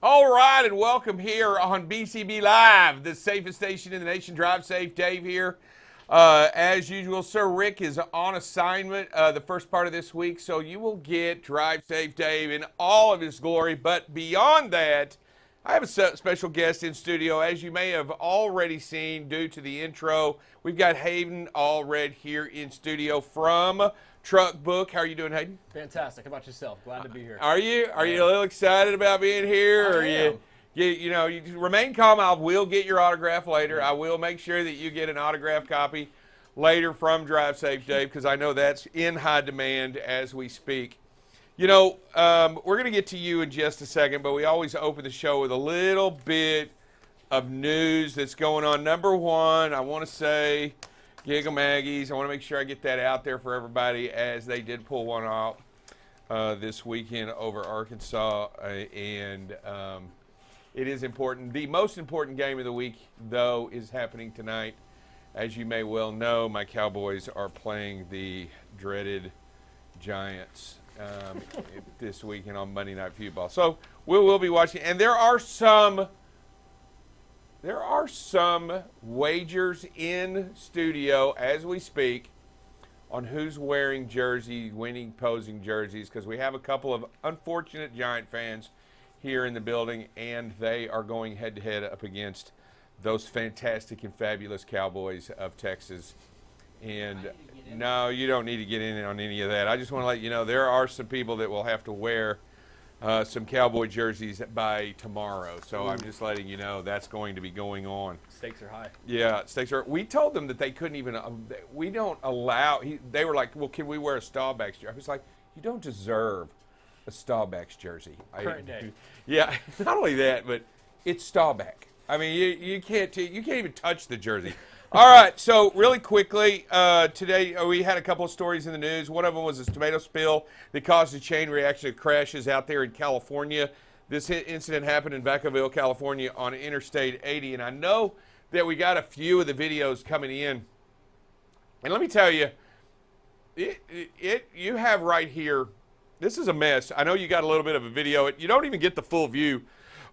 All right, and welcome here on BCB Live, the safest station in the nation. Drive safe, Dave here. As usual, Sir Rick is on assignment the first part of this week, so you will get Drive Safe Dave in all of his glory. But beyond that, I have a special guest in studio. As you may have already seen due to the intro, we've got Hayden Allred here in studio from Truck Book. How are you doing, Hayden? Fantastic. How about yourself? Glad to be here. Are you? Are you a little excited about being here? Or you remain calm. I will get your autograph later. I will make sure that you get an autograph copy later from Drive Safe Dave, because I know that's in high demand as we speak. You know, we're going to get to you in just a second, but we always open the show with a little bit of news that's going on. Number one, I want to say Giggle Maggies. I want to make sure I get that out there for everybody, as they did pull one out this weekend over Arkansas, and it is important. The most important game of the week, though, is happening tonight. As you may well know, my Cowboys are playing the dreaded Giants this weekend on Monday Night Football. So we'll be watching, and there are some wagers in studio as we speak on who's wearing jerseys, winning posing jerseys, because we have a couple of unfortunate Giant fans here in the building, and they are going head-to-head up against those fantastic and fabulous Cowboys of Texas. And no, you don't need to get in on any of that. I just want to let you know there are some people that will have to wear some Cowboy jerseys by tomorrow. So I'm just letting you know that's going to be going on. Stakes are high. Yeah, stakes are. We told them that they couldn't even. We don't allow. They were like, "Well, can we wear a Staubach's jersey?" I was like, "You don't deserve a Staubach's jersey." Current day. Yeah, not only that, but it's Staubach. I mean, you can't even touch the jersey. All right, so really quickly, today we had a couple of stories in the news. One of them was this tomato spill that caused a chain reaction of crashes out there in California. This incident happened in Vacaville, California on Interstate 80, and I know that we got a few of the videos coming in. And let me tell you, you have right here, this is a mess. I know you got a little bit of a video. You don't even get the full view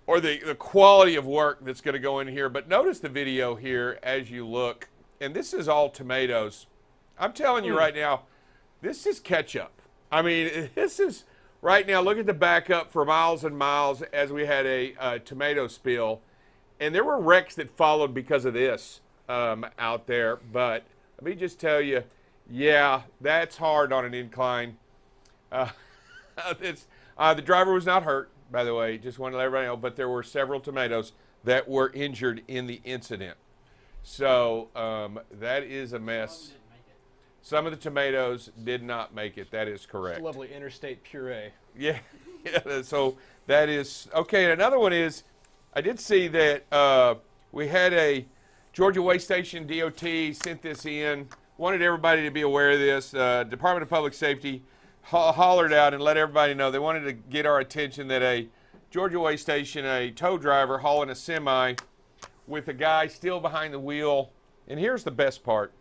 or the quality of work that's going to go in here. But notice the video here as you look. And this is all tomatoes. I'm telling you right now, this is ketchup. I mean, this is, right now, look at the backup for miles and miles as we had a tomato spill. And there were wrecks that followed because of this out there. But let me just tell you, yeah, that's hard on an incline. The driver was not hurt, by the way, just wanted to let everybody know, but there were several tomatoes that were injured in the incident. So that is a mess. Some of the tomatoes did not make it. That is correct. Lovely interstate puree. Yeah. So that is okay. Another one is, I did see that we had a Georgia Way Station DOT sent this in. Wanted everybody to be aware of this. Department of Public Safety hollered out and let everybody know. They wanted to get our attention that a Georgia Way Station, a tow driver hauling a semi with a guy still behind the wheel. And here's the best part.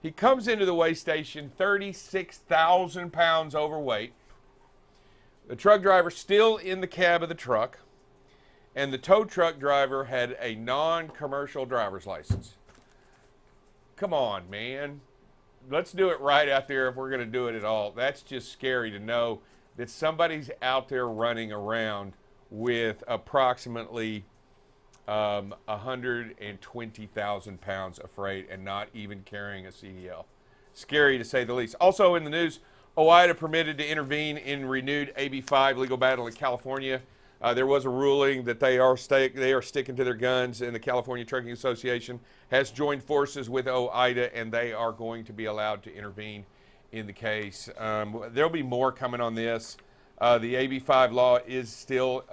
He comes into the way station 36,000 pounds overweight. The truck driver still in the cab of the truck. And the tow truck driver had a non-commercial driver's license. Come on, man. Let's do it right out there if we're going to do it at all. That's just scary to know that somebody's out there running around with approximately 120,000 pounds of freight and not even carrying a CDL. Scary to say the least. Also in the news, OIDA permitted to intervene in renewed AB5 legal battle in California. There was a ruling that they are sticking to their guns, and the California Trucking Association has joined forces with OIDA, and they are going to be allowed to intervene in the case. There'll be more coming on this. The AB5 law is still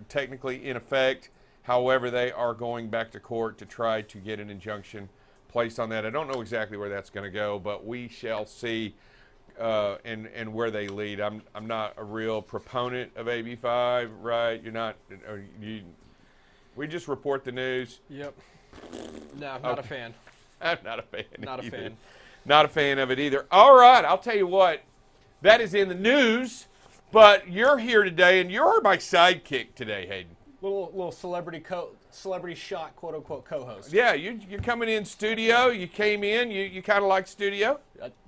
technically in effect. However, they are going back to court to try to get an injunction placed on that. I don't know exactly where that's going to go, but we shall see. And where they lead. I'm not a real proponent of AB5, right? You're not. We just report the news. Yep. No, not a fan. I'm not a fan. Not a fan. Not a fan of it either. All right, I'll tell you what. That is in the news. But you're here today, and you're my sidekick today, Hayden. Little celebrity shot, quote unquote, co-host. Yeah, you're coming in studio. You came in. You kind of like studio.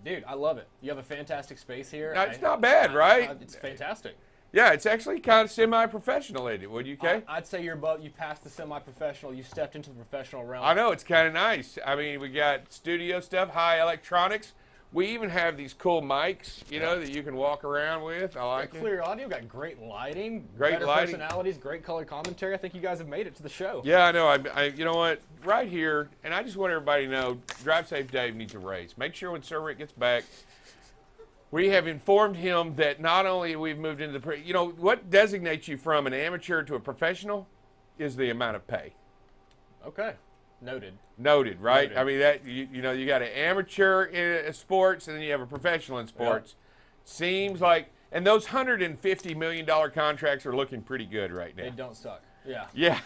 Dude, I love it. You have a fantastic space here. No, it's not bad, right? It's fantastic. Yeah, it's actually kind of semi-professional, isn't it? Would you, Kay? I'd say you're above. You passed the semi-professional. You stepped into the professional realm. I know, it's kind of nice. I mean, we got studio stuff, high electronics. We even have these cool mics, that you can walk around with. I like it. Clear audio, got great lighting, Great better lighting. personalities, great color commentary. I think you guys have made it to the show. Yeah, I know. You know what? Right here, and I just want everybody to know, Drive Safe Dave needs a raise. Make sure when Sir Rick gets back, we have informed him that not only we've moved into the, what designates you from an amateur to a professional is the amount of pay. Okay. Noted, right? Noted. I mean, that you got an amateur in sports, and then you have a professional in sports. Yep. Seems like, and those $150 million contracts are looking pretty good right now. They don't suck. Yeah. Yeah,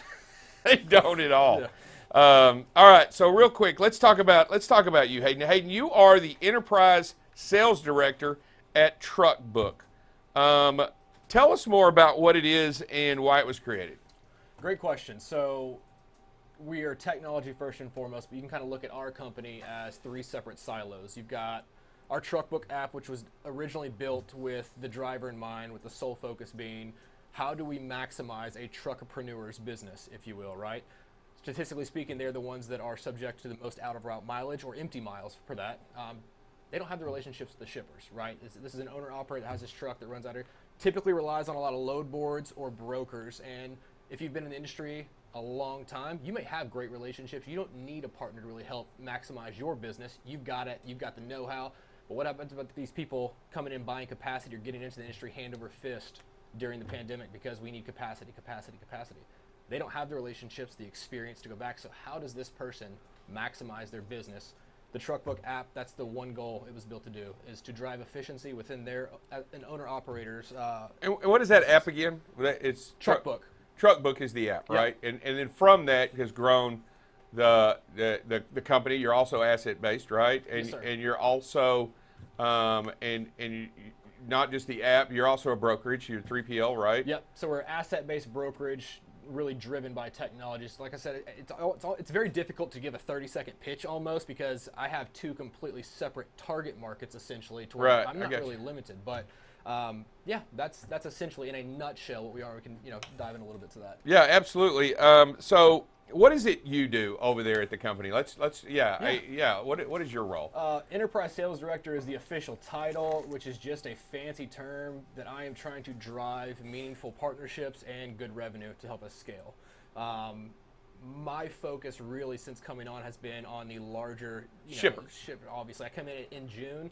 they don't at all. Yeah. All right, so real quick, let's talk about you, Hayden. Hayden, you are the enterprise sales director at Truckbook. Tell us more about what it is and why it was created. Great question. So we are technology first and foremost, but you can kind of look at our company as three separate silos. You've got our Truckbook app, which was originally built with the driver in mind, with the sole focus being how do we maximize a truckerpreneur's business, if you will, right? Statistically speaking, they're the ones that are subject to the most out-of-route mileage or empty miles for that. They don't have the relationships with the shippers, right? This is an owner-operator that has this truck that runs out here, typically relies on a lot of load boards or brokers, and if you've been in the industry a long time, you may have great relationships. You don't need a partner to really help maximize your business. You've got it. You've got the know-how. But what happens about these people coming in, buying capacity, or getting into the industry hand over fist during the pandemic because we need capacity? They don't have the relationships, the experience to go back. So how does this person maximize their business? The Truckbook app, that's the one goal it was built to do, is to drive efficiency within their an owner-operators. And what is that app again? It's Truckbook. Truckbook is the app, right? Yep. And then from that has grown the company. You're also asset based, right? And Yes, sir. and you're also not just the app. You're also a brokerage. You're 3PL, right? Yep. So we're asset-based brokerage, really driven by technology. So like I said, it's very difficult to give a 30-second pitch almost because I have two completely separate target markets essentially. To where Right, I'm not I got really you. limited, but yeah, that's essentially in a nutshell what we are. We can dive in a little bit to that. Yeah, absolutely. So what is it you do over there at the company? What is your role? Enterprise Sales Director is the official title, which is just a fancy term that I am trying to drive meaningful partnerships and good revenue to help us scale. My focus really since coming on has been on the larger Shippers. Obviously, I come in June.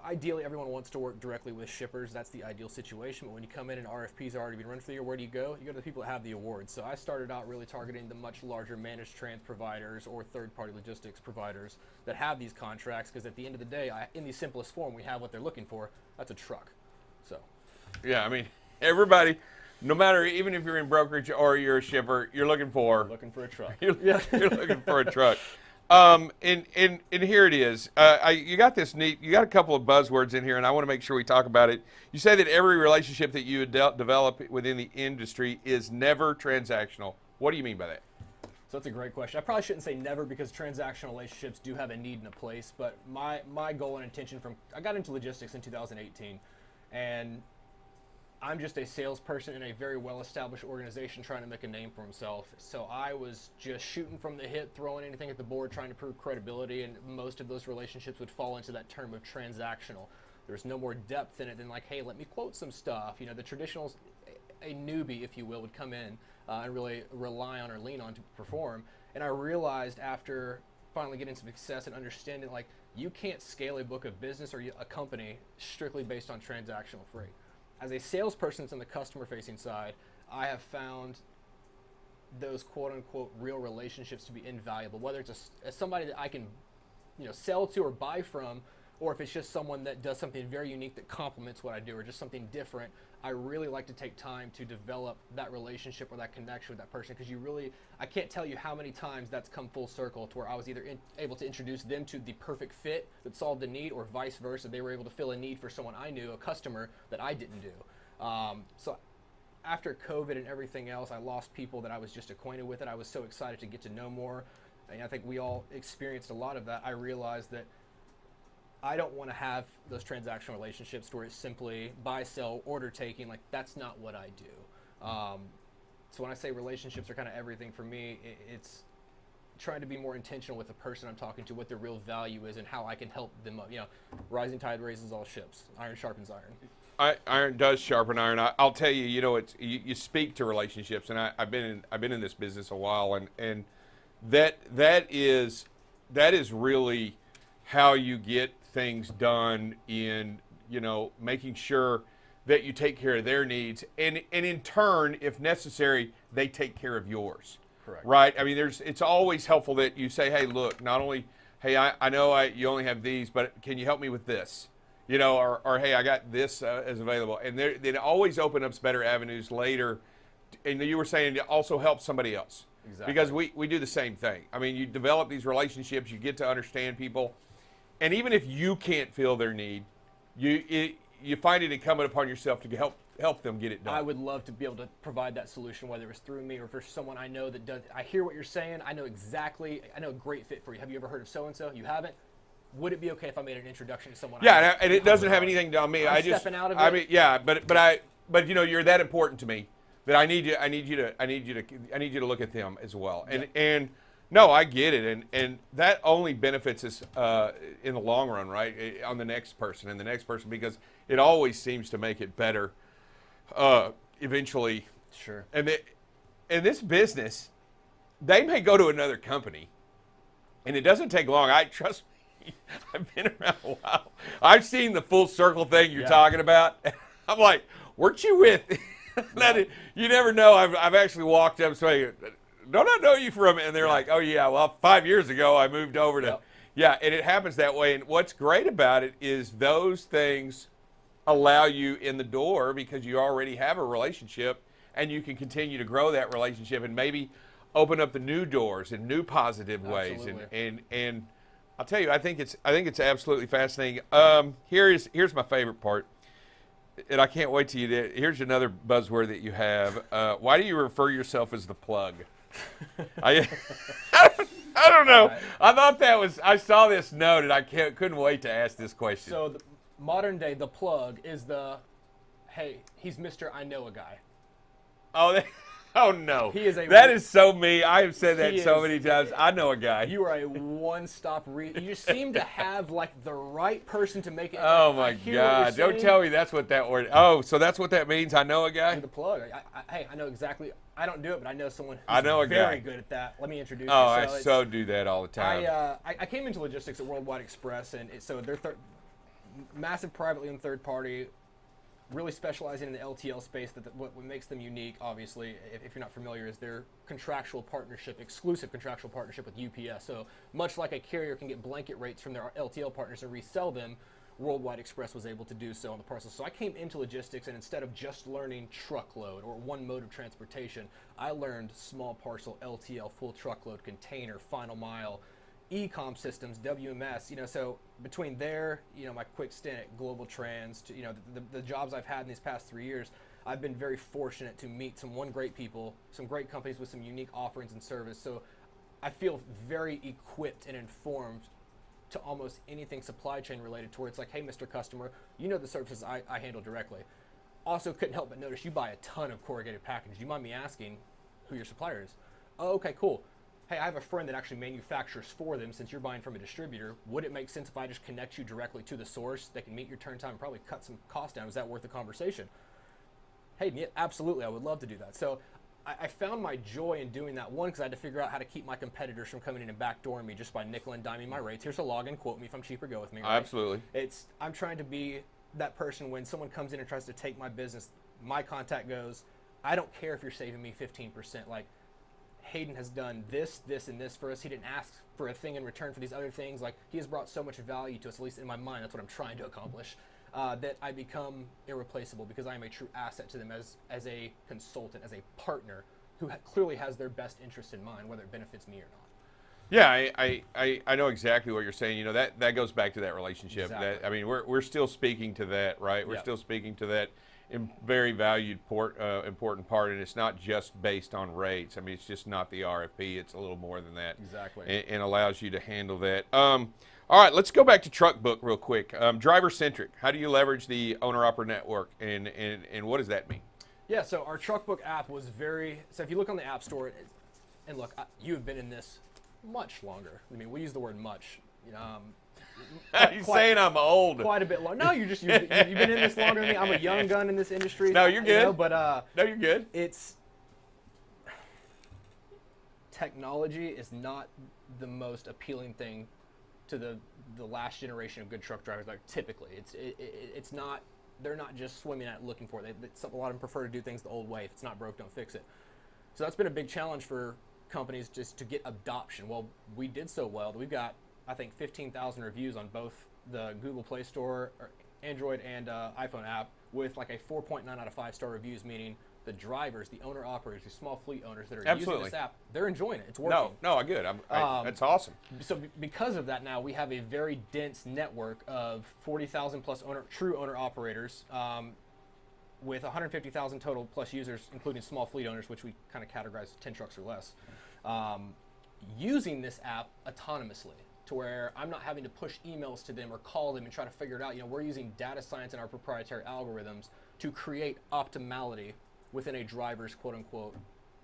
Ideally everyone wants to work directly with shippers. That's the ideal situation. But when you come in and RFPs are already been run for the year, where do you go? You go to the people that have the awards. So I started out really targeting the much larger managed trans providers or third-party logistics providers that have these contracts, because at the end of the day, in the simplest form, we have what they're looking for. That's a truck. So. Yeah, I mean, everybody, no matter, even if you're in brokerage or you're a shipper, you're looking for a truck. You're looking for a truck. And here it is. You got a couple of buzzwords in here, and I want to make sure we talk about it. You say that every relationship that you develop within the industry is never transactional. What do you mean by that? So that's a great question. I probably shouldn't say never, because transactional relationships do have a need and a place, but my goal and intention I got into logistics in 2018, and I'm just a salesperson in a very well-established organization trying to make a name for himself. So I was just shooting from the hip, throwing anything at the board, trying to prove credibility, and most of those relationships would fall into that term of transactional. There's no more depth in it than like, hey, let me quote some stuff. The traditional, a newbie, if you will, would come in and really rely on or lean on to perform. And I realized after finally getting some success and understanding, like, you can't scale a book of business or a company strictly based on transactional freight. As a salesperson that's on the customer-facing side, I have found those quote-unquote real relationships to be invaluable, whether it's somebody that I can sell to or buy from, or if it's just someone that does something very unique that complements what I do, or just something different, I really like to take time to develop that relationship or that connection with that person, because I can't tell you how many times that's come full circle to where I was either able to introduce them to the perfect fit that solved a need, or vice versa, they were able to fill a need for someone I knew, a customer that I didn't do. So after COVID and everything else, I lost people that I was just acquainted with, and I was so excited to get to know more. And I think we all experienced a lot of that. I realized that I don't want to have those transactional relationships where it's simply buy, sell, order taking. Like, that's not what I do. So when I say relationships are kind of everything for me, it's trying to be more intentional with the person I'm talking to, what their real value is, and how I can help them up. Rising tide raises all ships. Iron sharpens iron. Iron does sharpen iron. I'll tell you, you speak to relationships, and I've been in this business a while, and that is really how you get things done in making sure that you take care of their needs, and in turn, if necessary, they take care of yours. Correct. Right? I mean, it's always helpful that you say, hey, look, not only, hey, I know you only have these, but can you help me with this? Or hey, I got this as available. And it always opens up better avenues later. And you were saying it also helps somebody else. Exactly. Because we do the same thing. I mean, you develop these relationships, you get to understand people. And even if you can't fill their need, you find it incumbent upon yourself to help them get it done. I would love to be able to provide that solution, whether it's through me or for someone I know that does. I hear what you're saying. I know a great fit for you. Have you ever heard of so-and-so? You haven't? Would it be okay if I made an introduction to someone? Yeah, and it doesn't have anything on me. I'm stepping out of it. I mean, yeah, but you're that important to me that I need you to look at them as well. And no, I get it, and that only benefits us in the long run, right? On the next person and the next person, because it always seems to make it better eventually. Sure. And in this business, they may go to another company, and it doesn't take long. Trust me, I've been around a while. I've seen the full circle thing you're talking about. I'm like, weren't you with? You never know. I've actually walked up saying, don't I know you from? And they're like, oh yeah, well 5 years ago I moved over to. Yeah, and it happens that way. And what's great about it is those things allow you in the door because you already have a relationship, and you can continue to grow that relationship and maybe open up the new doors in new positive ways. And I'll tell you, I think it's absolutely fascinating. Here's my favorite part, and I can't wait till here's another buzzword that you have. Why do you refer yourself as the plug? I don't know. Right. I thought I saw this note, and I couldn't wait to ask this question. So modern day, the plug is hey, he's Mr. I know a guy. Oh no! That is so me. I have said that so many times. I know a guy. You are a one-stop You seem to have like the right person to make it. Oh my God! Don't tell me that's what that word. Oh, so that's what that means. I know a guy. You're the plug. Hey, I know exactly. I don't do it, but I know someone who's I know a very guy. good at that. Let me introduce you. Oh, I so do that all the time. I came into logistics at Worldwide Express, and so they're massive privately owned third party. Really specializing in the LTL space. What makes them unique, obviously, if you're not familiar, is their exclusive contractual partnership with UPS. So much like a carrier can get blanket rates from their LTL partners and resell them, Worldwide Express was able to do so on the parcel. So I came into logistics, and instead of just learning truckload or one mode of transportation, I learned small parcel, LTL, full truckload, container, final mile, e-com systems, WMS, so between there, my quick stint at Global Trans, to, the jobs I've had in these past 3 years, I've been very fortunate to meet some great people, some great companies with some unique offerings and service. So I feel very equipped and informed to almost anything supply chain related, to where it's like, hey, Mr. Customer, the services I handle directly. Also couldn't help but notice you buy a ton of corrugated packaging. Do you mind me asking who your supplier is? Oh, okay, cool. Hey, I have a friend that actually manufactures for them. Since you're buying from a distributor, would it make sense if I just connect you directly to the source that can meet your turn time and probably cut some cost down? Is that worth the conversation? Hey, yeah, absolutely, I would love to do that. So I found my joy in doing that, one, because I had to figure out how to keep my competitors from coming in and backdooring me just by nickel and diming my rates. Here's a login, quote me if I'm cheap or go with me. Right? Absolutely. I'm trying to be that person when someone comes in and tries to take my business, my contact goes, I don't care if you're saving me 15%. Like, Hayden has done this, this, and this for us. He didn't ask for a thing in return for these other things. Like, he has brought so much value to us, at least in my mind. That's what I'm trying to accomplish. That I become irreplaceable because I am a true asset to them as a consultant, as a partner who clearly has their best interest in mind, whether it benefits me or not. Yeah, I know exactly what you're saying. You know, that goes back to that relationship. Exactly. That, I mean, we're still speaking to that, right? We're Yep. still speaking to that very valued important part, and it's not just based on rates. I mean, it's just not the RFP. It's a little more than that. Exactly. And allows you to handle that. All right, let's go back to Truck Book real quick. Driver centric. How do you leverage the owner-operator network, and what does that mean? Yeah, so our Truckbook app was so if you look on the App Store, and look, you have been in this much longer. I mean, we use the word much. You're saying I'm old. Quite a bit longer. No, you've been in this longer than me. I'm a young gun in this industry. No, you're good. But no, you're good. It's technology is not the most appealing thing to the last generation of good truck drivers. Like, typically, it's not. They're not just swimming at it looking for it. A lot of them prefer to do things the old way. If it's not broke, don't fix it. So that's been a big challenge for companies just to get adoption. Well, we did so well that we've got, I think, 15,000 reviews on both the Google Play Store, or Android and iPhone app, with like a 4.9 out of 5-star reviews, meaning the drivers, the owner-operators, the small fleet owners that are using this app, they're enjoying it. It's working. No, good. That's awesome. So because of that, now we have a very dense network of 40,000 plus true owner-operators, with 150,000 total plus users, including small fleet owners, which we kind of categorize as 10 trucks or less, using this app autonomously, to where I'm not having to push emails to them or call them and try to figure it out. We're using data science and our proprietary algorithms to create optimality within a driver's quote-unquote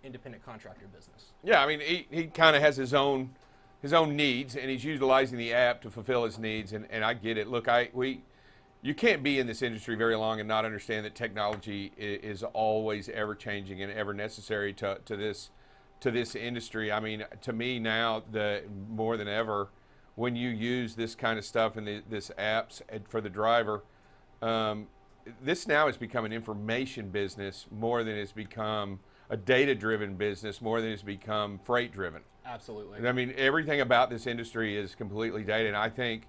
independent contractor business. Yeah, I mean, he kind of has his own needs, and he's utilizing the app to fulfill his needs, and I get it. Look, you can't be in this industry very long and not understand that technology is always ever changing and ever necessary to this industry. I mean, to me now, more than ever, when you use this kind of stuff and this apps for the driver, this now has become an information business more than it's become a data-driven business, more than it's become freight-driven. Absolutely. And I mean, everything about this industry is completely data, and I think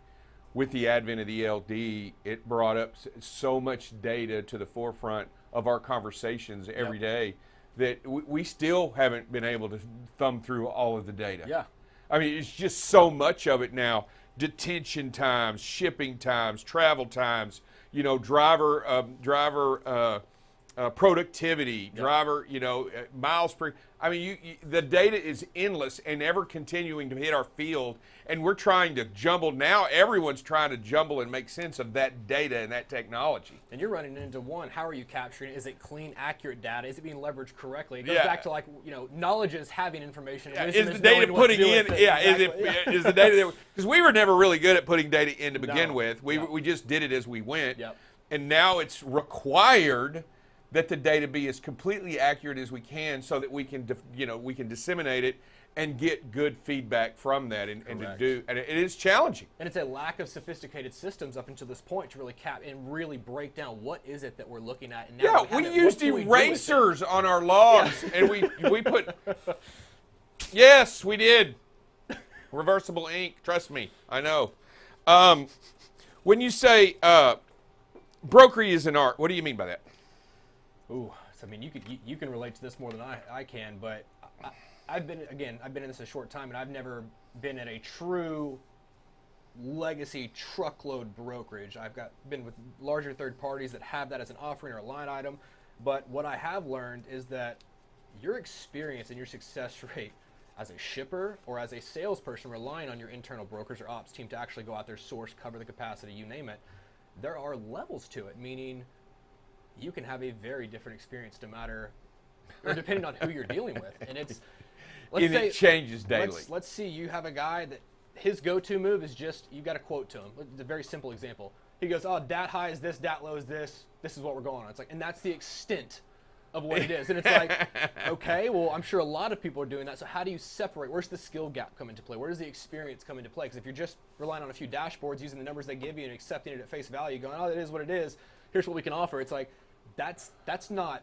with the advent of the ELD, it brought up so much data to the forefront of our conversations every day that we still haven't been able to thumb through all of the data. Yeah. I mean, it's just so much of it now. Detention times, shipping times, travel times, driver productivity, driver, miles per. I mean, the data is endless and ever continuing to hit our field, and we're trying to jumble. Now everyone's trying to jumble and make sense of that data and that technology. And you're running into one, how are you capturing it? Is it clean, accurate data? Is it being leveraged correctly? It goes back to, like, knowledge is having information. Yeah, is the data putting in, is the data, because we were never really good at putting data in to begin with. We just did it as we went. Yep. And now it's required that the data be as completely accurate as we can, so that we can, we can disseminate it and get good feedback from that, and it is challenging. And it's a lack of sophisticated systems up until this point to really cap and really break down what is it that we're looking at. And now we used erasers on our logs, and we put. Yes, we did. Reversible ink. Trust me, I know. When you say brokery is an art, what do you mean by that? Ooh, so, I mean, you can relate to this more than I can, but I've been in this a short time, and I've never been in a true legacy truckload brokerage. I've been with larger third parties that have that as an offering or a line item, but what I have learned is that your experience and your success rate as a shipper or as a salesperson relying on your internal brokers or ops team to actually go out there, source, cover the capacity, you name it, there are levels to it, meaning you can have a very different experience depending on who you're dealing with. And it changes daily. Let's see, you have a guy that his go-to move is just, you got to quote to him. It's a very simple example. He goes, oh, dat high is this, dat low is this is what we're going on. It's like, and that's the extent of what it is. And it's like, okay, well, I'm sure a lot of people are doing that. So how do you separate? Where's the skill gap come into play? Where does the experience come into play? Because if you're just relying on a few dashboards, using the numbers they give you and accepting it at face value, going, oh, it is what it is, here's what we can offer. It's like, that's not,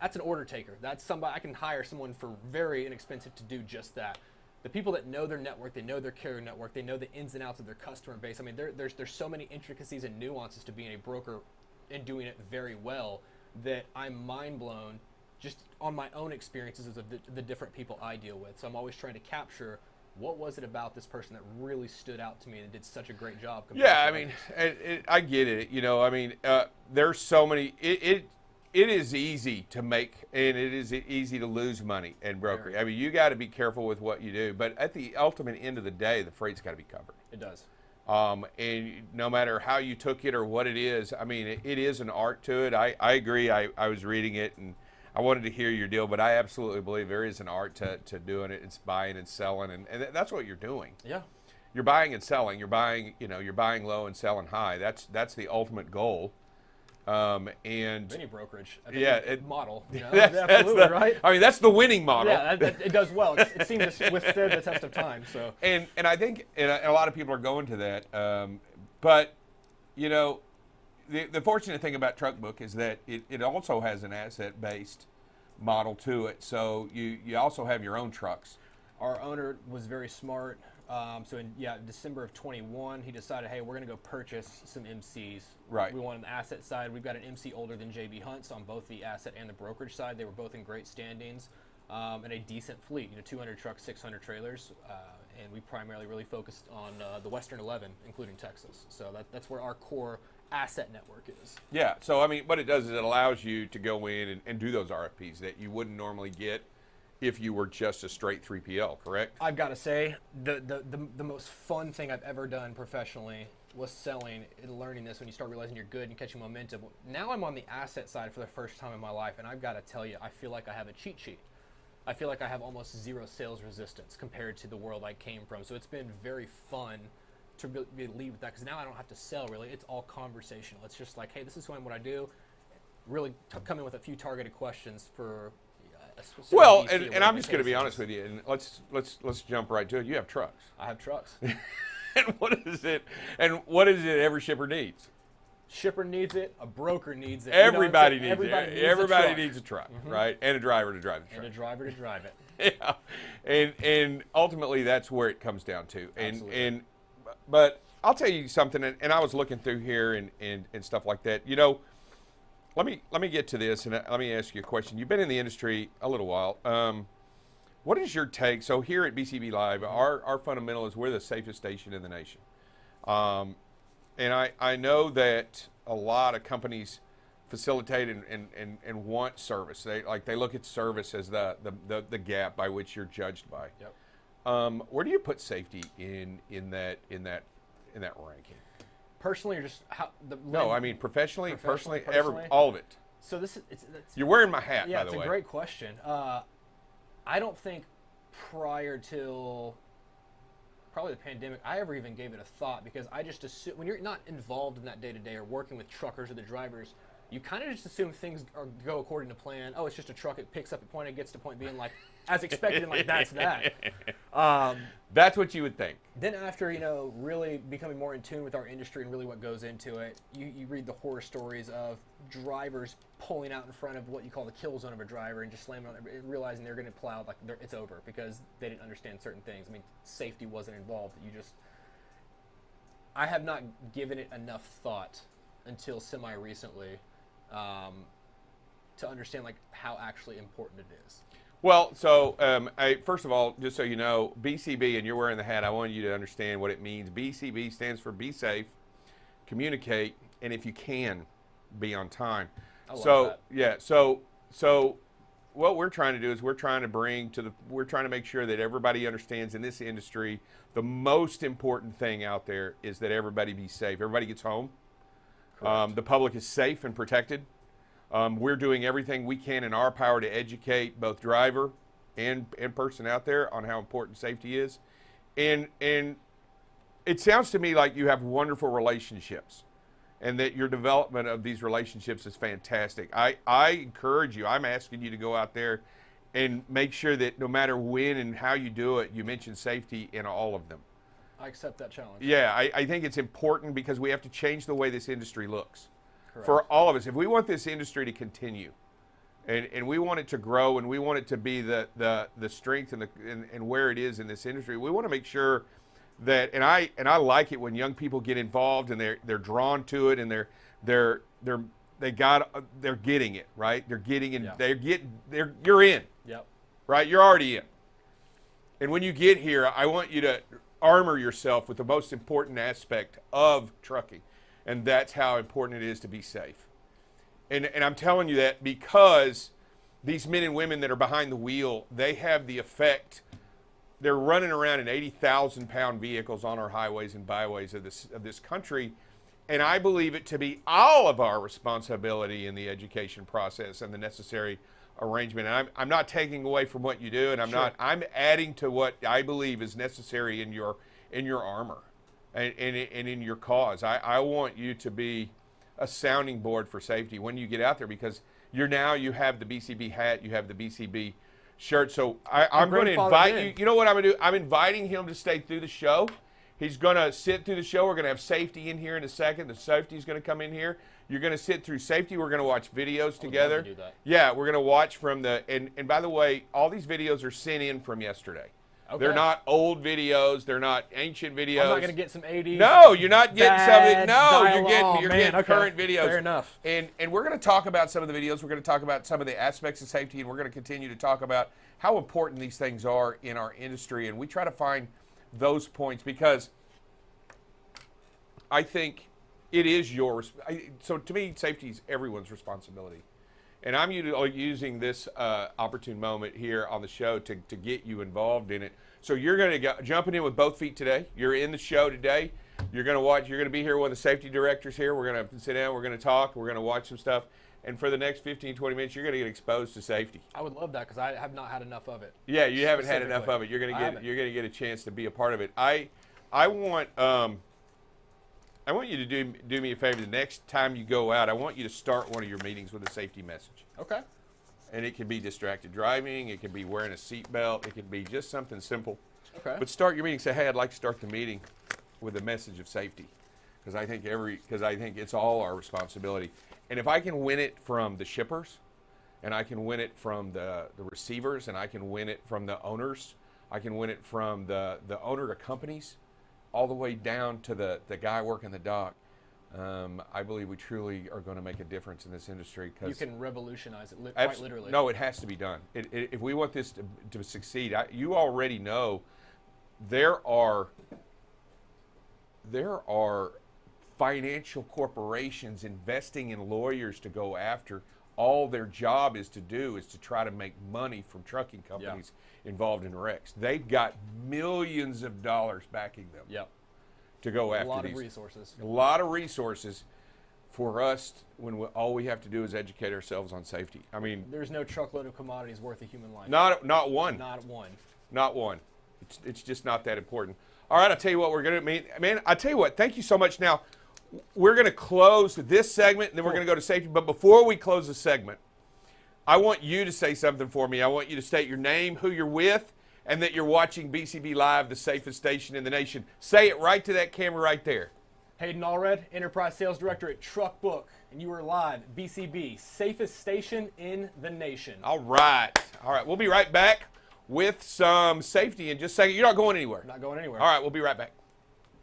that's an order taker. That's somebody I can hire someone for very inexpensive to do just that. The people that know their network, they know their carrier network, they know the ins and outs of their customer base. I mean, there's so many intricacies and nuances to being a broker and doing it very well that I'm mind blown just on my own experiences of the different people I deal with. So I'm always trying to capture what was it about this person that really stood out to me and did such a great job. Yeah, I mean, I get it. You know, I mean, there's so many. It is easy to make, and it is easy to lose money in brokering. I mean, you got to be careful with what you do, but at the ultimate end of the day, the freight's got to be covered. It does. And no matter how you took it or what it is, I mean, it is an art to it. I agree. I was reading it, and I wanted to hear your deal, but I absolutely believe there is an art to doing it. It's buying and selling, and that's what you're doing. Yeah. You're buying and selling. You're buying low and selling high. That's the ultimate goal. And any brokerage, model. You know, that's right. I mean, that's the winning model. Yeah, it does well. It seems to withstand the test of time. So. And I think a lot of people are going to that. But you know, the fortunate thing about TruckBook is that it also has an asset-based model to it. So you also have your own trucks. Our owner was very smart. So in December of 21, he decided, hey, we're going to go purchase some MCs. Right. We want on the asset side. We've got an MC older than JB Hunt's on both the asset and the brokerage side. They were both in great standings and a decent fleet. 200 trucks, 600 trailers, and we primarily really focused on the Western 11, including Texas. So that's where our core asset network is. Yeah. So I mean, what it does is it allows you to go in and do those RFPs that you wouldn't normally get if you were just a straight 3PL, correct? I've got to say, the most fun thing I've ever done professionally was selling and learning this when you start realizing you're good and catching momentum. Now I'm on the asset side for the first time in my life, and I've got to tell you, I feel like I have a cheat sheet. I feel like I have almost zero sales resistance compared to the world I came from. So it's been very fun to really lead with that, because now I don't have to sell, really. It's all conversational. It's just like, hey, this is what I do. Really come in with a few targeted questions for well, and I'm just going to be honest with you, and let's jump right to it. You have trucks. I have trucks. And what is it every shipper needs? Shipper needs it. A broker needs it. Everybody needs it. Everybody needs a truck, right? And a driver to drive the truck. And a driver to drive it. Yeah. And ultimately, that's where it comes down to. Absolutely. But I'll tell you something, and I was looking through here and stuff like that. You know, let me get to this, and let me ask you a question. You've been in the industry a little while. What is your take? So here at BCB Live, our fundamental is we're the safest station in the nation. And I know that a lot of companies facilitate and want service. They look at service as the gap by which you're judged by. Yep. Where do you put safety in that ranking? Personally, or just how No, I mean professionally, personally, personally? all of it. So it's You're wearing my hat, yeah, by the way. it's a great question. I don't think prior till probably the pandemic, I ever even gave it a thought, because I just assume when you're not involved in that day to day or working with truckers or the drivers, you kind of just assume things go according to plan. Oh, it's just a truck. It picks up at point A, gets to point B, and like as expected, and like that's that. That's what you would think. Then after, really becoming more in tune with our industry and really what goes into it, you read the horror stories of drivers pulling out in front of what you call the kill zone of a driver and just slamming on it, realizing they're going to plow, like it's over because they didn't understand certain things. I mean, safety wasn't involved. I have not given it enough thought until semi-recently to understand like how actually important it is. Well, so first of all, just so you know, BCB, and you're wearing the hat, I want you to understand what it means. BCB stands for Be Safe, Communicate, and if you can, be on time. I love that. Yeah, so what we're trying to do is we're trying to make sure that everybody understands in this industry the most important thing out there is that everybody be safe. Everybody gets home. The public is safe and protected. We're doing everything we can in our power to educate both driver and person out there on how important safety is. And it sounds to me like you have wonderful relationships and that your development of these relationships is fantastic. I encourage you, I'm asking you to go out there and make sure that no matter when and how you do it, you mention safety in all of them. I accept that challenge. Yeah, I think it's important because we have to change the way this industry looks. Correct. For all of us. If we want this industry to continue, And we want it to grow, and we want it to be the strength and where it is in this industry. We want to make sure that, and I like it when young people get involved and they're drawn to it, and they're getting it right. They're getting in. Yeah. You're in. Yep. Right. You're already in. And when you get here, I want you to armor yourself with the most important aspect of trucking, and that's how important it is to be safe. And I'm telling you that because these men and women that are behind the wheel, they have the effect. They're running around in 80,000-pound vehicles on our highways and byways of this country, and I believe it to be all of our responsibility in the education process and the necessary arrangement. And I'm not taking away from what you do, and I'm adding to what I believe is necessary in your armor and in your cause. I want you to be a sounding board for safety when you get out there, because you have the BCB hat, you have the BCB shirt. So I'm going to invite you. You know what I'm going to do? I'm inviting him to stay through the show. He's going to sit through the show. We're going to have safety in here in a second. The safety's going to come in here. You're going to sit through safety. We're going to watch videos together. Do that. Yeah, we're going to watch from and by the way, all these videos are sent in from yesterday. Okay. They're not old videos. They're not ancient videos. I'm not going to get some 80s. No, you're not getting something. No, you're getting okay. Current videos. Fair enough. And we're going to talk about some of the videos. We're going to talk about some of the aspects of safety, and we're going to continue to talk about how important these things are in our industry. And we try to find those points because I think it is yours. So to me, safety is everyone's responsibility. And I'm using this opportune moment here on the show to get you involved in it. So you're going to go jumping in with both feet today. You're in the show today. You're going to watch. You're going to be here with the safety directors here. We're going to sit down. We're going to talk. We're going to watch some stuff. And for the next 15, 20 minutes, you're going to get exposed to safety. I would love that because I have not had enough of it. Yeah, you haven't had enough of it. You're going to get a chance to be a part of it. I want you to do me a favor. The next time you go out, I want you to start one of your meetings with a safety message. Okay. And it can be distracted driving. It can be wearing a seatbelt. It can be just something simple. Okay. But start your meeting. Say, hey, I'd like to start the meeting with a message of safety, because I think it's all our responsibility. And if I can win it from the shippers, and I can win it from the receivers, and I can win it from the owners, I can win it from the owner of companies, all the way down to the guy working the dock. I believe we truly are going to make a difference in this industry. You can revolutionize it, quite literally. No, it has to be done. If we want this to succeed, you already know there are financial corporations investing in lawyers to go after. All their job is to do is to try to make money from trucking companies involved in wrecks. They've got millions of dollars backing them. Yep. To go after a lot these. Of resources. A lot of resources for us when all we have to do is educate ourselves on safety. I mean, there's no truckload of commodities worth a human life. Not one. Not one. Not one. It's just not that important. All right, I'll tell you what we're going to, man, I'll tell you what, thank you so much. Now, we're going to close this segment, and then we're going to go to safety. But before we close the segment, I want you to say something for me. I want you to state your name, who you're with, and that you're watching BCB Live, the safest station in the nation. Say it right to that camera right there. Hayden Allred, Enterprise Sales Director at Truck Book, and you are live, BCB, safest station in the nation. All right. All right, we'll be right back with some safety in just a second. You're not going anywhere. Not going anywhere. All right, we'll be right back.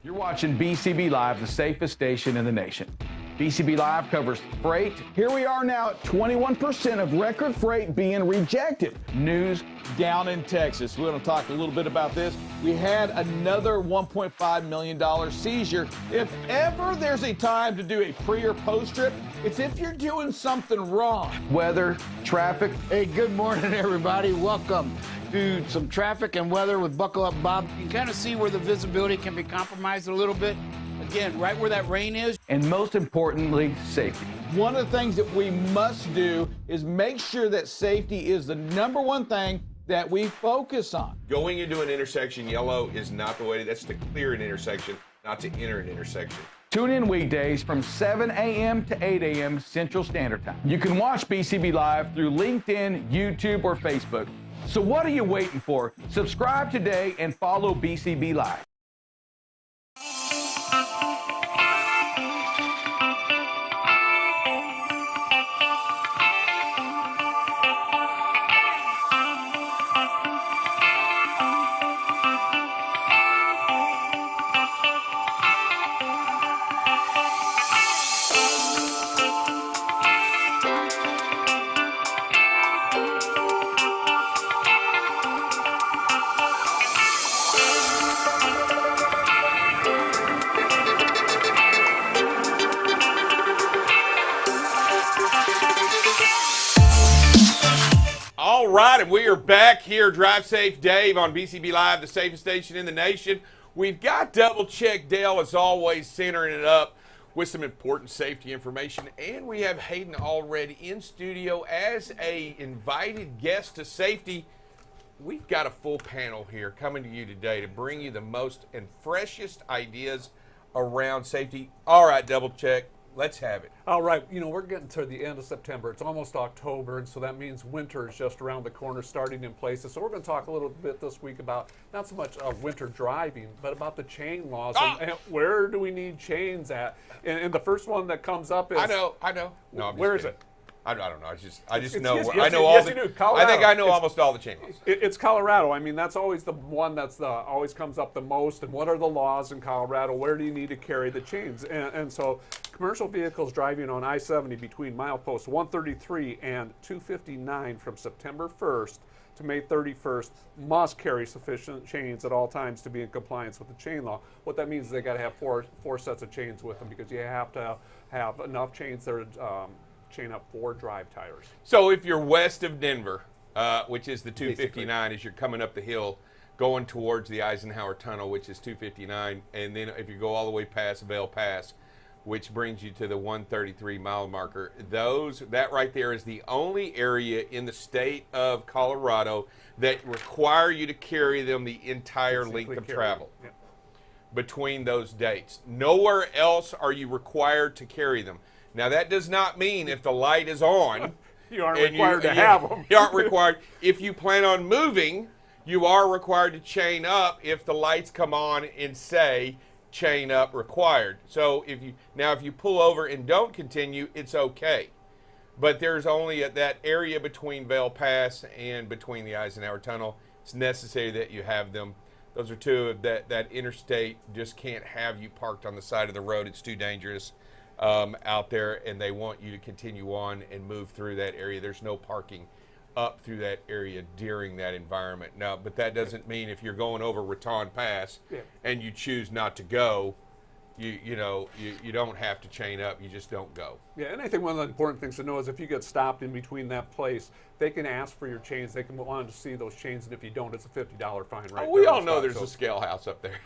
You're watching BCB Live, the safest station in the nation. BCB Live covers freight. Here we are now at 21% of record freight being rejected. News down in Texas. We're going to talk a little bit about this. We had another $1.5 million seizure. If ever there's a time to do a pre or post trip, it's if you're doing something wrong. Weather, traffic. Hey, good morning, everybody. Welcome to some traffic and weather with Buckle Up Bob. You can kind of see where the visibility can be compromised a little bit. Again, right where that rain is. And most importantly, safety. One of the things that we must do is make sure that safety is the number one thing that we focus on. Going into an intersection yellow is not the way. That's to clear an intersection, not to enter an intersection. Tune in weekdays from 7 a.m. to 8 a.m. Central Standard Time. You can watch BCB Live through LinkedIn, YouTube, or Facebook. So what are you waiting for? Subscribe today and follow BCB Live. All right, and we are back here, Drive Safe Dave on BCB Live, the safest station in the nation. We've got Double Check Dale, as always, centering it up with some important safety information. And we have Hayden already in studio as a invited guest to safety. We've got a full panel here coming to you today to bring you the most and freshest ideas around safety. All right, Double Check. Let's have it. All right, you know, we're getting to the end of September. It's almost October, and so that means winter is just around the corner, starting in places. So we're going to talk a little bit this week about not so much winter driving, but about the chain laws and where do we need chains at. And the first one that comes up is I know. No, I'm where just is kidding. it? I don't know. I just It's- know. yes, I yes, know all yes, the. you do. I think Colorado. I know almost all the channels. It's Colorado. I mean, that's always the one that's always comes up the most. And what are the laws in Colorado? Where do you need to carry the chains? And so commercial vehicles driving on I-70 between mileposts 133 and 259 from September 1st to May 31st must carry sufficient chains at all times to be in compliance with the chain law. What that means is they got to have four sets of chains with them, because you have to have enough chains that are chain up 4 drive tires. So if you're west of Denver, which is the 259, as you're coming up the hill, going towards the Eisenhower Tunnel, which is 259, and then if you go all the way past Vail Pass, which brings you to the 133 mile marker, that right there is the only area in the state of Colorado that require you to carry them the entire length of travel between those dates. Nowhere else are you required to carry them. Now, that does not mean if the light is on, You aren't required to have them. You aren't required. If you plan on moving, you are required to chain up if the lights come on and say chain up required. So if you pull over and don't continue, it's okay. But there's only at that area between Vail Pass and between the Eisenhower Tunnel, it's necessary that you have them. Those are two that interstate just can't have you parked on the side of the road. It's too dangerous out there, and they want you to continue on and move through that area. There's no parking up through that area during that environment. Now, but that doesn't mean if you're going over Raton Pass and you choose not to go, you don't have to chain up. You just don't go. Yeah, and I think one of the important things to know is if you get stopped in between that place, they can ask for your chains. They can want to see those chains, and if you don't, it's a $50 fine right We there all on know spot. there's So- a scale house up there.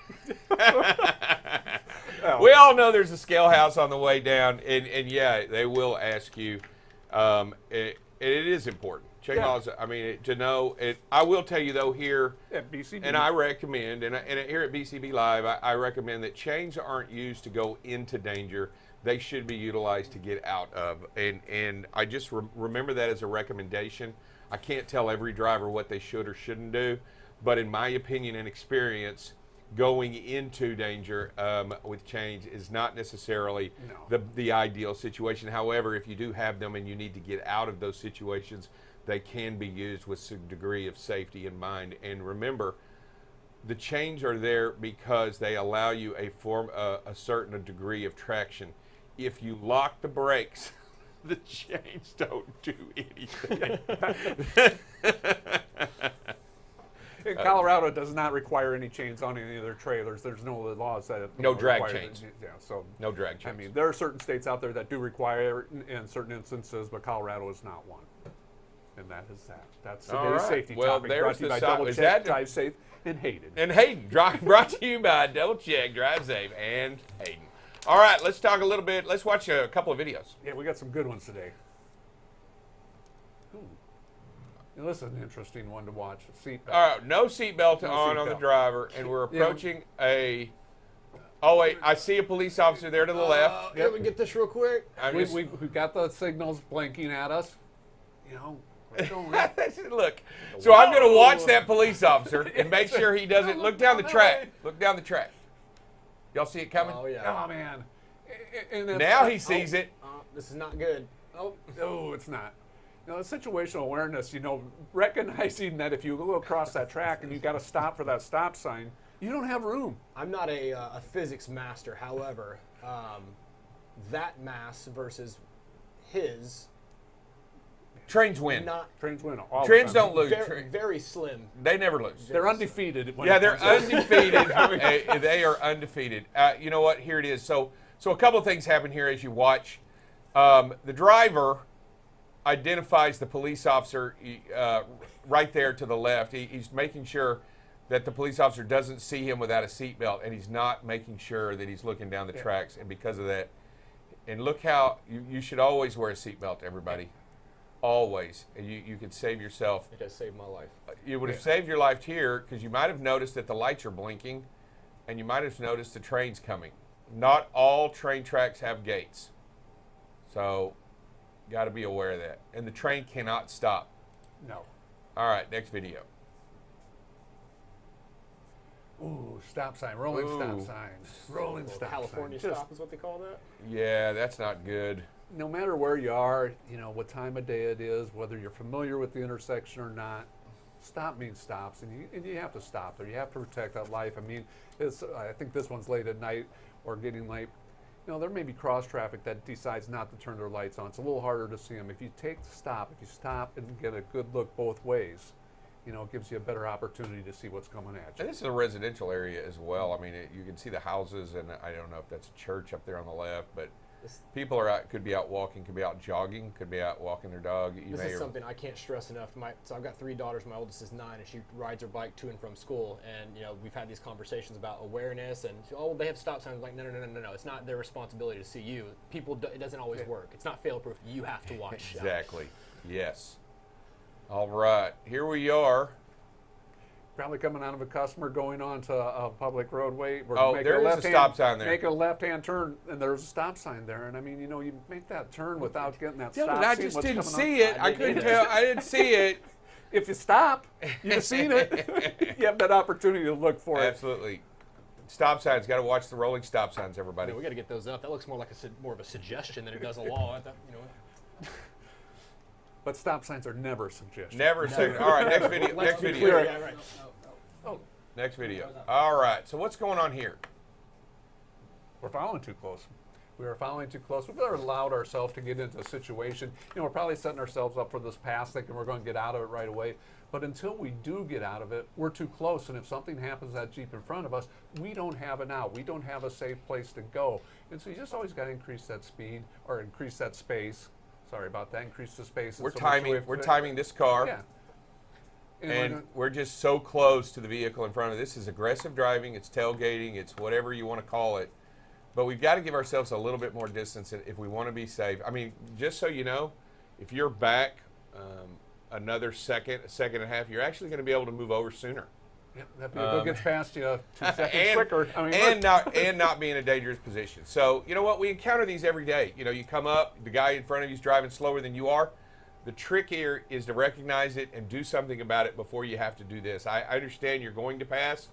We all know there's a scale house on the way down, and yeah, they will ask you. It is important. Chain laws, I mean, to know it. I will tell you though here, At BCB. and I recommend, and here at BCB Live, I recommend that chains aren't used to go into danger. They should be utilized to get out of. And I just remember that as a recommendation. I can't tell every driver what they should or shouldn't do, but in my opinion and experience, going into danger with chains is not necessarily the ideal situation. However, if you do have them and you need to get out of those situations, they can be used with some degree of safety in mind. And remember, the chains are there because they allow you a certain degree of traction. If you lock the brakes, the chains don't do anything. And Colorado does not require any chains on any of their trailers. There's no laws that No drag require chains. Yeah, so No drag chains. I mean, there are certain states out there that do require it in certain instances, but Colorado is not one. And that is that. That's All today's right. safety Well, topic. there's Brought to you the by si- Double is Check, that- Drive Safe, and Hayden. And Hayden, brought to you by Double Check, Drive Safe, and Hayden. All right, let's talk a little bit. Let's watch a couple of videos. Yeah, we got some good ones today. Ooh. Now, this is an interesting one to watch. Seatbelt. All right, no seatbelt No on the seatbelt. driver, and we're approaching a. Oh wait, I see a police officer there to the left. Can we get this real quick? I'm just- We've got the signals blinking at us. You know, we're going Look, so I'm going to watch that police officer and make sure he doesn't look down the track. Look down the track. Y'all see it coming? Oh yeah. oh, man. And that's- Now he sees it. This is not good. Oh, No, it's not. You know, situational awareness, you know, recognizing that if you go across that track and you got to stop for that stop sign, you don't have room. I'm not a physics master. However, that mass versus his Trains win. not Trains win all the Trains time. don't lose. very, very slim. They never lose. They're undefeated. when Yeah, it they're comes to- undefeated. They are undefeated. You know what? Here it is. So a couple of things happen here as you watch. The driver identifies the police officer right there to the left. He's making sure that the police officer doesn't see him without a seatbelt, and he's not making sure that he's looking down the tracks. And because of that, and look how you should always wear a seatbelt, everybody. Always. And you could save yourself. It has saved my life. You would have saved your life here because you might have noticed that the lights are blinking, and you might have noticed the train's coming. Not all train tracks have gates. So, got to be aware of that. And the train cannot stop. No. All right, next video. Ooh, stop sign, rolling stop Ooh. signs, rolling stop California sign. stop is what they call that. Yeah, that's not good. No matter where you are, you know, what time of day it is, whether you're familiar with the intersection or not, stop means stops, and you have to stop there. You have to protect that life. I mean, I think this one's late at night or getting late. You know, there may be cross traffic that decides not to turn their lights on. It's a little harder to see them. If you take the stop, if you stop and get a good look both ways, you know, it gives you a better opportunity to see what's coming at you. And this is a residential area as well. I mean, you can see the houses, and I don't know if that's a church up there on the left, but people are out, could be out walking, could be out jogging, could be out walking their dog. This is something I can't stress enough. So I've got 3 daughters. My oldest is 9, and she rides her bike to and from school. And you know, we've had these conversations about awareness and they have stop signs. Like, no. It's not their responsibility to see you. It doesn't always work. It's not fail proof. You have to watch. Exactly. Yes. All right. Here we are. Probably coming out of a customer going on to a public roadway. There is a stop sign there. Make a left-hand turn, and there's a stop sign there. And I mean, you know, you make that turn without getting that stop. I just didn't see it. I couldn't tell. I didn't see it. If you stop, you've seen it. You have that opportunity to look for it. Absolutely. Stop signs. Got to watch the rolling stop signs, everybody. We got to get those up. That looks more like more of a suggestion than it does a law. But stop signs are never suggestions. Never a second. All right, next video. Next video. Yeah, right. Oh, Next video. All right. So what's going on here? we're following too close. We were following too close. We've never allowed ourselves to get into a situation. You know, we're probably setting ourselves up for this pass thinking we're going to get out of it right away. But until we do get out of it, we're too close. And if something happens to that Jeep in front of us, we don't have an out. We don't have a safe place to go. And so you just always got to increase that speed or increase that space. Sorry about that. Increase the space. We're timing this car. Yeah. And we're just so close to the vehicle in front of us. This is aggressive driving. It's tailgating. It's whatever you want to call it. But we've got to give ourselves a little bit more distance if we want to be safe. I mean, just so you know, if you're back another second, a second and a half, you're actually going to be able to move over sooner. Yep, that vehicle gets past you 2 seconds quicker. I mean, and not be in a dangerous position. So, you know what? We encounter these every day. You know, you come up, the guy in front of you is driving slower than you are. The trick here is to recognize it and do something about it before you have to do this. I understand you're going to pass,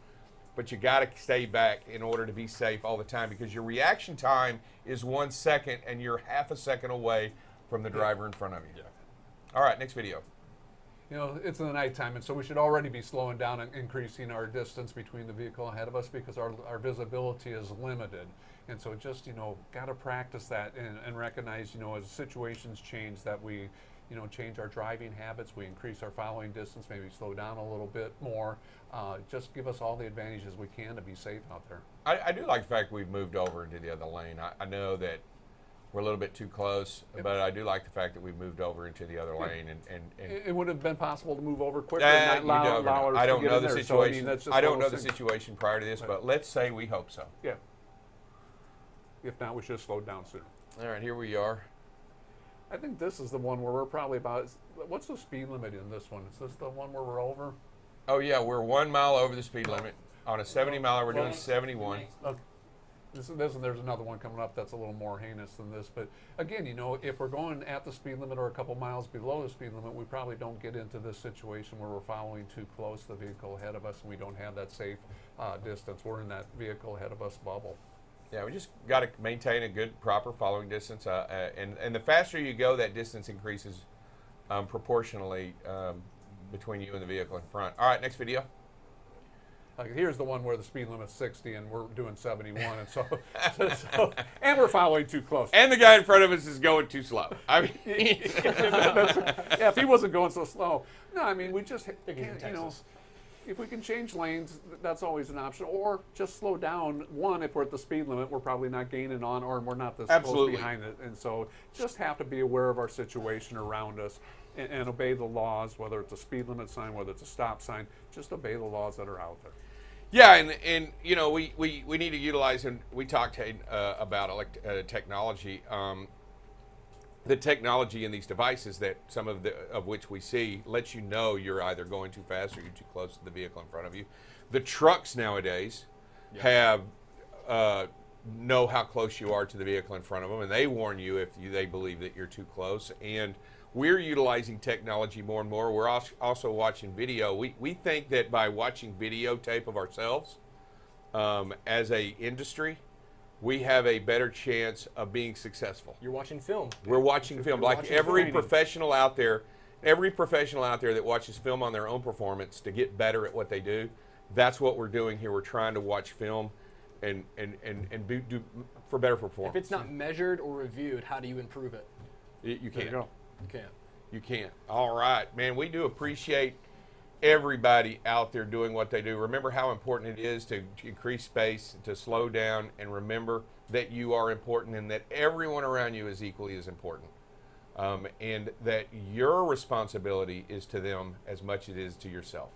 but you got to stay back in order to be safe all the time because your reaction time is 1 second and you're half a second away from the driver in front of you. All right, next video. you know, it's in the nighttime, and so we should already be slowing down and increasing our distance between the vehicle ahead of us because our visibility is limited. And so just, you know, got to practice that and recognize, you know, as situations change that we, you know, change our driving habits, we increase our following distance, maybe slow down a little bit more, just give us all the advantages we can to be safe out there. I do like the fact we've moved over into the other lane. I know that we're a little bit too close, but I do like the fact that we've moved over into the other lane. And it would have been possible to move over quicker. I and not allow ours don't to get know in the there. situation. So, I mean, that's just I don't one know of the those things. situation prior to this, but let's say we hope so. Yeah. If not, we should have slowed down sooner. All right, here we are. I think this is the one where we're probably about. What's the speed limit in this one? Is this the one where we're over? Oh yeah, we're 1 mile over the speed limit. On a 70 miler, we're doing 71. Okay. This and there's another one coming up that's a little more heinous than this. But again, you know, if we're going at the speed limit or a couple miles below the speed limit, we probably don't get into this situation where we're following too close the vehicle ahead of us and we don't have that safe distance. We're in that vehicle ahead of us bubble. Yeah, we just got to maintain a good, proper following distance. And the faster you go, that distance increases proportionally between you and the vehicle in front. All right, next video. Here's the one where the speed limit's 60 and we're doing 71, and so and we're following too close. And the guy in front of us is going too slow. I mean, yeah, if he wasn't going so slow, no, I mean we just, you know, if we can change lanes, that's always an option. Or just slow down. One, if we're at the speed limit, we're probably not gaining on, or we're not this close behind it. And so just have to be aware of our situation around us and obey the laws, whether it's a speed limit sign, whether it's a stop sign. Just obey the laws that are out there. Yeah, and you know, we need to utilize, and we talked about technology. The technology in these devices that some of which we see lets you know you're either going too fast or you're too close to the vehicle in front of you. The trucks nowadays have know how close you are to the vehicle in front of them, and they warn you if they believe that you're too close. And we're utilizing technology more and more. We're also watching video. We think that by watching videotape of ourselves as a industry, we have a better chance of being successful. You're watching film. We're watching film. Like every professional out there that watches film on their own performance to get better at what they do, that's what we're doing here. We're trying to watch film and do for better performance. If it's not measured or reviewed, how do you improve it? You can't. You can't. You can't. All right, man. We do appreciate everybody out there doing what they do. Remember how important it is to increase space, to slow down, and remember that you are important and that everyone around you is equally as important. And that your responsibility is to them as much as it is to yourself.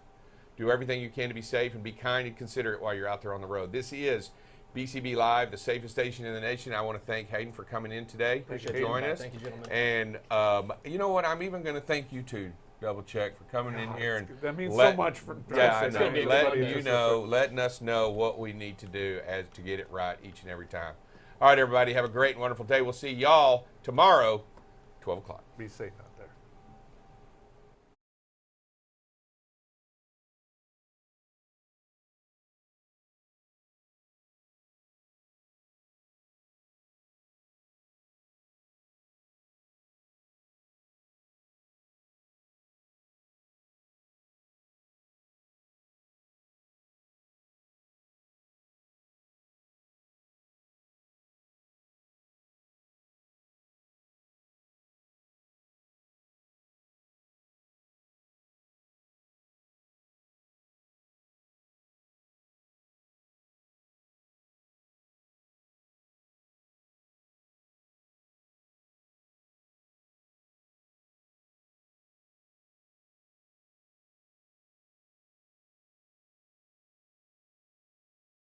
Do everything you can to be safe and be kind and considerate while you're out there on the road. This is BCB Live, the safest station in the nation. I want to thank Hayden for coming in today to join us. Thank you, gentlemen. And you know what? I'm even going to thank you too, Double Check, for coming in here and that means so much for letting us know what we need to do to get it right each and every time. All right, everybody, have a great and wonderful day. We'll see y'all tomorrow, 12 o'clock. Be safe out there.